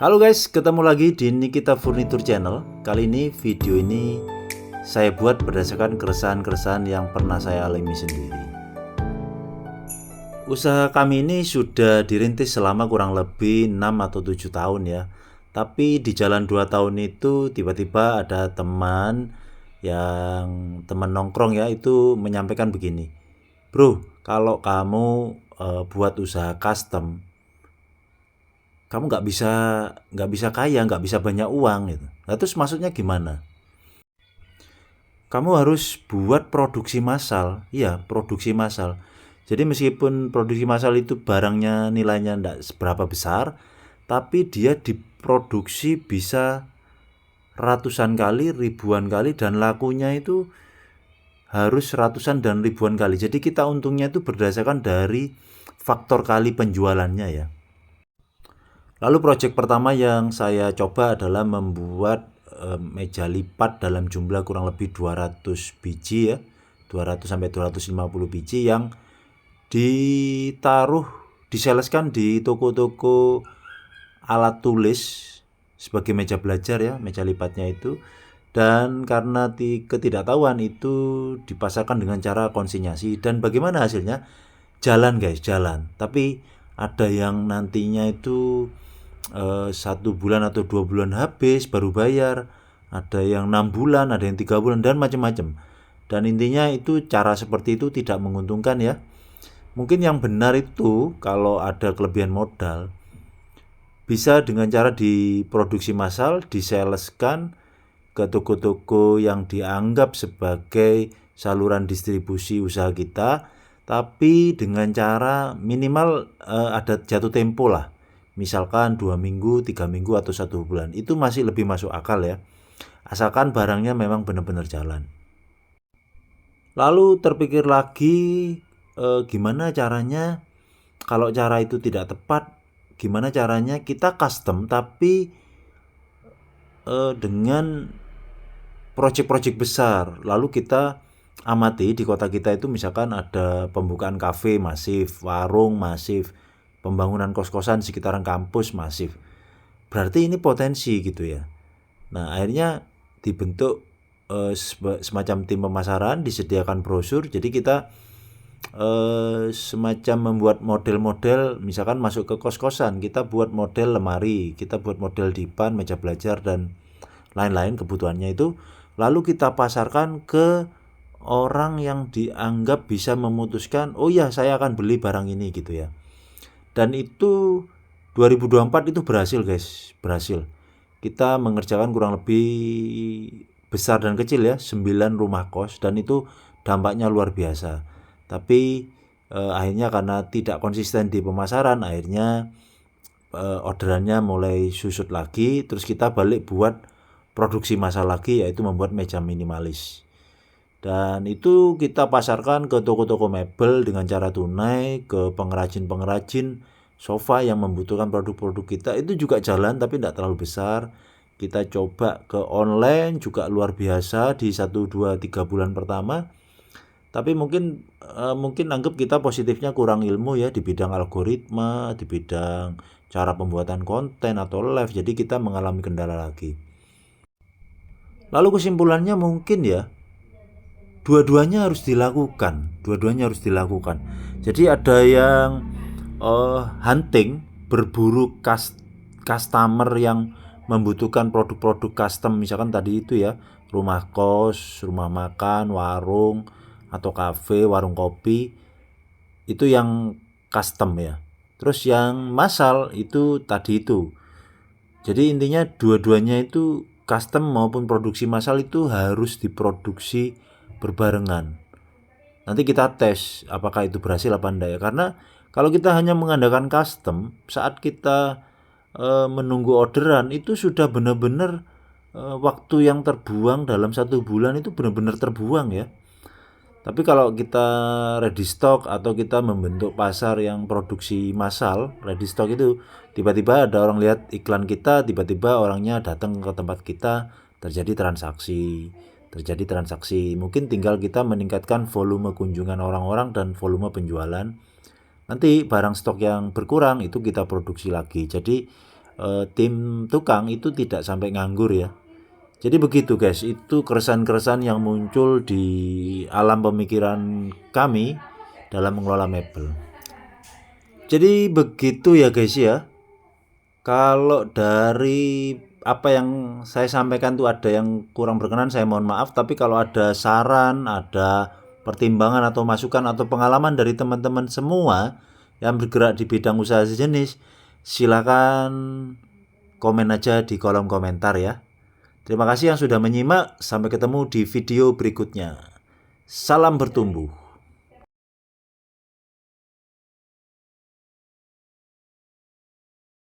Halo guys, ketemu lagi di Nikita Furniture Channel. Kali ini video ini saya buat berdasarkan keresahan-keresahan yang pernah saya alami sendiri. Usaha kami ini sudah dirintis selama kurang lebih 6 atau 7 tahun ya. Tapi di jalan 2 tahun itu tiba-tiba ada teman nongkrong ya, itu menyampaikan begini. Bro, kalau kamu buat usaha custom, kamu nggak bisa kaya, nggak bisa banyak uang gitu. Nah, terus maksudnya gimana? Kamu harus buat produksi massal. Iya, produksi massal. Jadi meskipun produksi massal itu barangnya nilainya nggak seberapa besar, tapi dia diproduksi bisa ratusan kali, ribuan kali, dan lakunya itu harus ratusan dan ribuan kali. Jadi kita untungnya itu berdasarkan dari faktor kali penjualannya ya. Lalu proyek pertama yang saya coba adalah membuat meja lipat dalam jumlah kurang lebih 200 biji ya. 200 sampai 250 biji yang disaleskan di toko-toko alat tulis sebagai meja belajar ya, meja lipatnya itu. Dan karena ketidaktahuan itu dipasarkan dengan cara konsinyasi. Dan bagaimana hasilnya? Jalan guys, jalan. Tapi ada yang nantinya itu 1 bulan atau 2 bulan habis baru bayar, ada yang 6 bulan, ada yang 3 bulan, dan macam-macam. Dan intinya itu cara seperti itu tidak menguntungkan ya. Mungkin yang benar itu kalau ada kelebihan modal bisa dengan cara diproduksi massal, disaleskan ke toko-toko yang dianggap sebagai saluran distribusi usaha kita, tapi dengan cara minimal ada jatuh tempo lah. Misalkan 2 minggu, 3 minggu, atau 1 bulan. Itu masih lebih masuk akal ya. Asalkan barangnya memang benar-benar jalan. Lalu terpikir lagi, gimana caranya kalau cara itu tidak tepat, gimana caranya kita custom tapi dengan proyek-proyek besar. Lalu kita amati di kota kita itu misalkan ada pembukaan kafe masif, warung masif, pembangunan kos-kosan sekitaran kampus masif. Berarti ini potensi gitu ya. Nah, akhirnya dibentuk semacam tim pemasaran, disediakan brosur. Jadi kita semacam membuat model-model, misalkan masuk ke kos-kosan, kita buat model lemari, kita buat model dipan, meja belajar, dan lain-lain kebutuhannya itu. Lalu kita pasarkan ke orang yang dianggap bisa memutuskan, oh ya saya akan beli barang ini gitu ya. Dan itu 2024 itu berhasil guys, berhasil. Kita mengerjakan kurang lebih besar dan kecil ya, 9 rumah kos, dan itu dampaknya luar biasa. Tapi akhirnya karena tidak konsisten di pemasaran, akhirnya orderannya mulai susut lagi. Terus kita balik buat produksi massal lagi, yaitu membuat meja minimalis. Dan itu kita pasarkan ke toko-toko mebel dengan cara tunai, ke pengrajin-pengrajin sofa yang membutuhkan produk-produk kita. Itu juga jalan tapi tidak terlalu besar. Kita coba ke online juga luar biasa di 1, 2, 3 bulan pertama. Tapi mungkin anggap kita positifnya kurang ilmu ya di bidang algoritma, di bidang cara pembuatan konten atau live. Jadi kita mengalami kendala lagi. Lalu kesimpulannya mungkin ya, dua-duanya harus dilakukan. Jadi ada yang hunting, berburu customer yang membutuhkan produk-produk custom, misalkan tadi itu ya, rumah kos, rumah makan, warung atau kafe, warung kopi, itu yang custom ya. Terus yang massal itu tadi itu. Jadi intinya dua-duanya itu, custom maupun produksi massal, itu harus diproduksi berbarengan. Nanti kita tes apakah itu berhasil apa enggak ya. Karena kalau kita hanya mengandalkan custom, saat kita menunggu orderan itu sudah benar-benar waktu yang terbuang dalam 1 bulan itu benar-benar terbuang ya. Tapi kalau kita ready stock atau kita membentuk pasar yang produksi massal, ready stock itu tiba-tiba ada orang lihat iklan kita, tiba-tiba orangnya datang ke tempat kita, terjadi transaksi. Mungkin tinggal kita meningkatkan volume kunjungan orang-orang dan volume penjualan. Nanti barang stok yang berkurang itu kita produksi lagi. Jadi tim tukang itu tidak sampai nganggur ya. Jadi begitu guys, itu keresahan-keresahan yang muncul di alam pemikiran kami dalam mengelola mebel. Jadi begitu ya guys ya. Kalau dari apa yang saya sampaikan tuh ada yang kurang berkenan, saya mohon maaf. Tapi kalau ada saran, ada pertimbangan atau masukan atau pengalaman dari teman-teman semua yang bergerak di bidang usaha sejenis, silakan komen aja di kolom komentar ya. Terima kasih yang sudah menyimak. Sampai ketemu di video berikutnya. Salam bertumbuh.